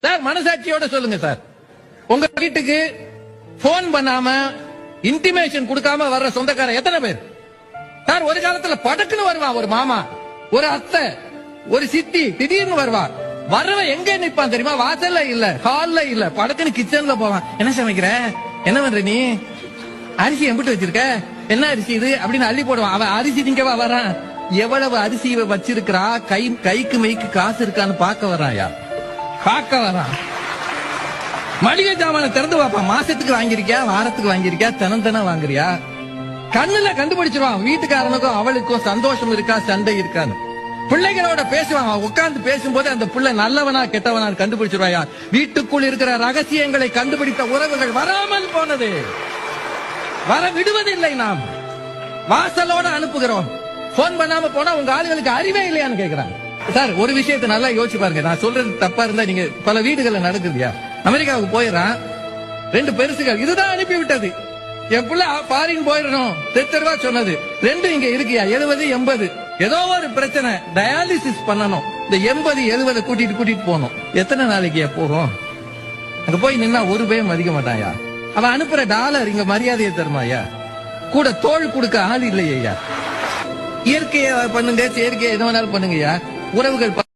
Sir மனசாட்சியோட சொல்லுங்க sir. உங்க வீட்டுக்கு போன் பண்ணாம இன்டிமேஷன் கொடுக்காம வர்ற சொந்தக்காரன் எத்தனை பேர் சார்? ஒரு காலத்துல படக்குன்னு வருவான் ஒரு மாமா, ஒரு அத்தை, ஒரு சித்தி, திடீர்னு வருவா. வரவன் எங்க நிப்பான் தெரியுமா? வாசல்ல இல்ல, ஹால்ல இல்ல, படக்குன்னு கிச்சன்ல போவான். என்ன சமைக்கிற, என்ன பண்ற நீ, அரிசி எம்பிட்டு வச்சிருக்க, என்ன அரிசி இது அப்படின்னு அள்ளி போடுவான். அவன் அரிசி திங்கவா வரான்? எவ்வளவு அரிசி வச்சிருக்கிறா, கைக்கு மைக்கு காசு இருக்கான்னு பார்க்க வராயா, பார்க்க வரான். மளிகை ஜாமான திறந்து பார்ப்பான். மாசத்துக்கு வாங்கிருக்கியா, வாரத்துக்கு வாங்கிருக்கியா, தினம் வாங்குறியா? கண்ணுல கண்டுபிடிச்சிருவான் வீட்டுக்காரனுக்கும் அவளுக்கும் சந்தோஷம் இருக்கா, சண்டை இருக்கான்னு. பிள்ளைகளோட பேசுவான். உட்கார்ந்து பேசும்போது அந்த பிள்ளை நல்லவனா கெட்டவனா கண்டுபிடிச்சிருவாயா. வீட்டுக்குள் இருக்கிற ரகசியங்களை கண்டுபிடித்த உறவுகள் வராமல் போனது, வர விடுவதில்லை. நாம் வாசலோட அனுப்புகிறோம். போன் பண்ணாம போனா உங்க ஆளுகளுக்கு அறிவே இல்லையான்னு கேக்குறாங்க. சார் ஒரு விஷயத்தை நல்லா யோசிச்சு பாருங்க. நான் சொல்றது தப்பா இருந்தா நீங்க, பல வீடுகள்ல நடக்குதுயா. அமெரிக்காவுக்கு போயிடறான், 2 பெருசுகள் இதுதான் அனுப்பி விட்டது. என் பிள்ளை ஃபாரின் போயிடணும் தெருவா சொன்னது. 2 இங்க இருக்கியா, 70 80, ஏதோ ஒரு பிரச்சனை, டயாலிசிஸ் பண்ணணும். இந்த 80 70 கூட்டிட்டு போகணும். எத்தனை நாளைக்கு போகும்? அங்க போய் நின்னா ஒரு பேயும் மதிக்க மாட்டாயா. அவன் அனுப்புற டாலர் இங்க மரியாதையை தருமாயா? கூட தோல் கொடுக்க ஆள் இல்லையா. இயற்கையை பண்ணுங்க, செயற்கையை எது வேணாலும் பண்ணுங்கய்யா. உறவுகள்